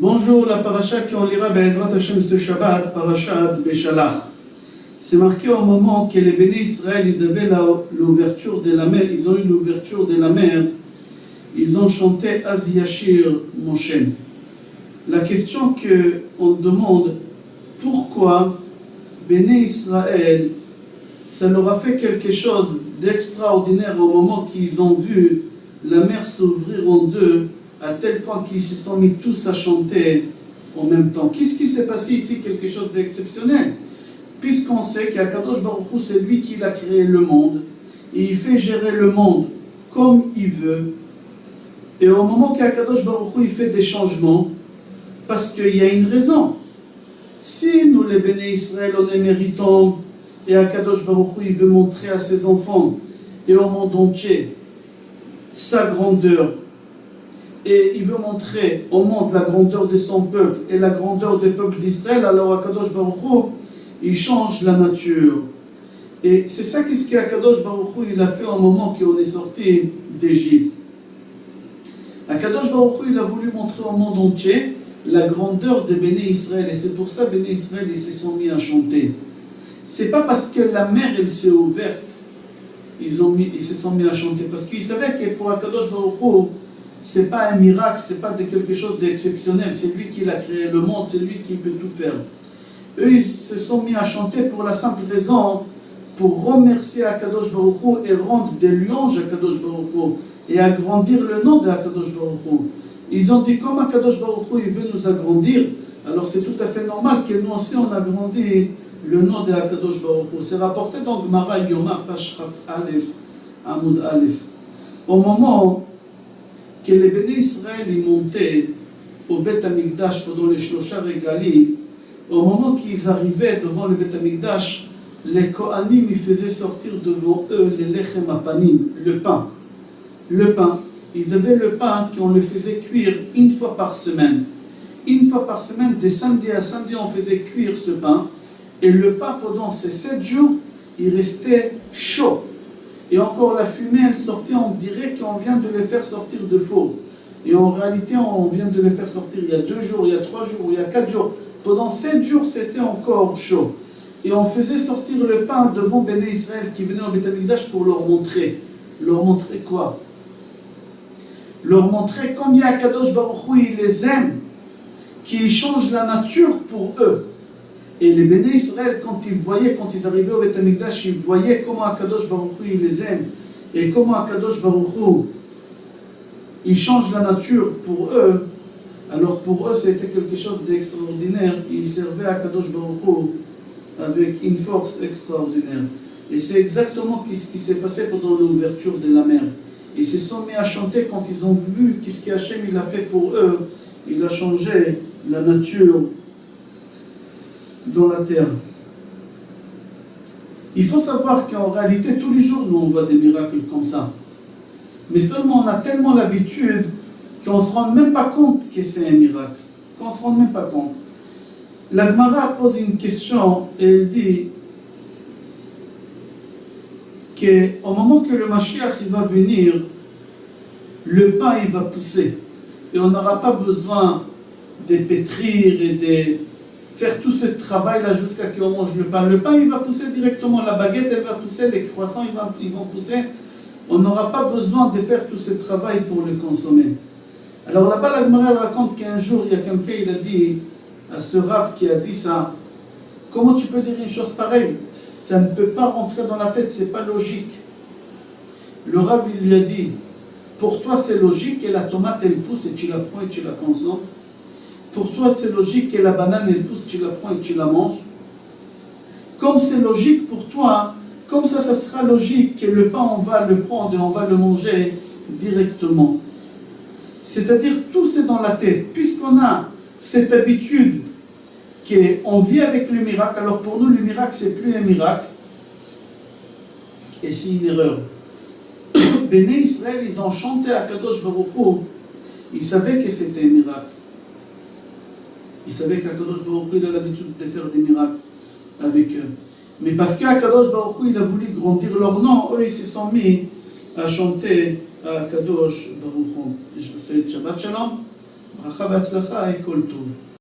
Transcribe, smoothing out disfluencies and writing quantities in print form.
Bonjour, la paracha qu'on lira Be'ezrat Hashem ce Shabbat, paracha Beshalach. C'est marqué au moment que les bénis Israël, ils avaient l'ouverture de la mer, ils ont eu l'ouverture de la mer, ils ont chanté Az Yashir Moshe. La question qu'on demande, pourquoi bénis Israël, ça leur a fait quelque chose d'extraordinaire au moment qu'ils ont vu la mer s'ouvrir en deux, à tel point qu'ils se sont mis tous à chanter en même temps. Qu'est-ce qui s'est passé ici? Quelque chose d'exceptionnel. Puisqu'on sait qu'Akadosh Baruch Hu, c'est lui qui a créé le monde, et il fait gérer le monde comme il veut. Et au moment qu'Akadosh Baruch Hu, il fait des changements, parce qu'il y a une raison. Si nous, les bénis Israël, on est méritants, et Akadosh Baruch Hu, il veut montrer à ses enfants, et au monde entier, sa grandeur, et il veut montrer au monde la grandeur de son peuple et la grandeur du peuple d'Israël, alors Akadosh Baruch Hu, il change la nature. Et c'est ça qu'est-ce qu'Akadosh Baruch Hu, il a fait au moment qu'on est sorti d'Égypte. Akadosh Baruch Hu, il a voulu montrer au monde entier la grandeur de Béné Israël, et c'est pour ça Béné Israël, ils se sont mis à chanter. C'est pas parce que la mer, elle s'est ouverte, ils se sont mis à chanter, parce qu'ils savaient que pour Akadosh Baruch Hu, c'est pas un miracle, c'est pas quelque chose d'exceptionnel, c'est lui qui a créé le monde, c'est lui qui peut tout faire. Eux, ils se sont mis à chanter pour la simple raison, pour remercier Akadosh Baruch Hu et rendre des louanges à Akadosh Baruch Hu et agrandir le nom d'Akadosh Baruch Hu. Ils ont dit, comme Akadosh Baruch Hu, il veut nous agrandir, alors c'est tout à fait normal que nous aussi on agrandit le nom d'Akadosh Baruch Hu. C'est rapporté dans Gemara Yoma, page Chaf Aleph, Amoud Aleph. Au moment que les bénis Israël y montaient au Beth Amikdash pendant les Shlosha Regalim, au moment qu'ils arrivaient devant le Beth Amikdash, les Kohanim ils faisaient sortir devant eux les Lechem Apanim, le pain. Le pain. Ils avaient le pain qu'on le faisait cuire une fois par semaine. Une fois par semaine, de samedi à samedi, on faisait cuire ce pain. Et le pain, pendant ces 7 jours, il restait chaud. Et encore la fumée, elle sortait, on dirait qu'on vient de le faire sortir de four. Et en réalité, on vient de le faire sortir il y a 2 jours, il y a 3 jours, il y a 4 jours. Pendant 7 jours, c'était encore chaud. Et on faisait sortir le pain devant Béné Israël qui venait au Beth Amikdash pour leur montrer. Leur montrer quoi? Leur montrer combien Akadosh Baruch Hu, il les aime, qu'il change la nature pour eux. Et les bénis Israël, quand ils arrivaient au Beth Amikdash, ils voyaient comment Akadosh Baruch Hu, il les aime, et comment Akadosh Baruch Hu, il change la nature pour eux. Alors pour eux, c'était quelque chose d'extraordinaire. Ils servaient Akadosh Baruch Hu avec une force extraordinaire. Et c'est exactement ce qui s'est passé pendant l'ouverture de la mer. Ils se sont mis à chanter quand ils ont vu ce qu'Hachem il a fait pour eux. Il a changé la nature dans la terre. Il faut savoir qu'en réalité, tous les jours, nous, on voit des miracles comme ça. Mais seulement, on a tellement l'habitude qu'on ne se rend même pas compte que c'est un miracle. Qu'on ne se rend même pas compte. La Gemara pose une question et elle dit qu'au moment que le Mashiach il va venir, le pain il va pousser. Et on n'aura pas besoin de pétrir et de faire tout ce travail-là jusqu'à qu'on mange le pain. Le pain, il va pousser directement. La baguette, elle va pousser. Les croissants, ils vont pousser. On n'aura pas besoin de faire tout ce travail pour le consommer. Alors là-bas, la Gemara raconte qu'un jour, il y a quelqu'un, il a dit à ce Rav qui a dit ça, comment tu peux dire une chose pareille? Ça ne peut pas rentrer dans la tête, c'est pas logique. Le Rav, il lui a dit, pour toi, c'est logique que la tomate, elle pousse et tu la prends et tu la consommes. Pour toi, c'est logique que la banane, elle pousse, tu la prends et tu la manges. Comme c'est logique pour toi, comme ça sera logique que le pain, on va le prendre et on va le manger directement. C'est-à-dire, tout c'est dans la tête. Puisqu'on a cette habitude qu'on vit avec le miracle, alors pour nous, le miracle, c'est plus un miracle. Et c'est une erreur. Béné Israël, ils ont chanté à Kadosh Baruch Hu. Ils savaient que c'était un miracle. Ils savaient qu'Akadosh Baruch Hu, il a l'habitude de faire des miracles avec eux. Mais parce qu'Akadosh Baruch Hu, il a voulu grandir leur nom, eux, ils se sont mis à chanter à Akadosh Baruch Hu. Je vous souhaite Shabbat Shalom. ברכה והצלחה, כל טוב.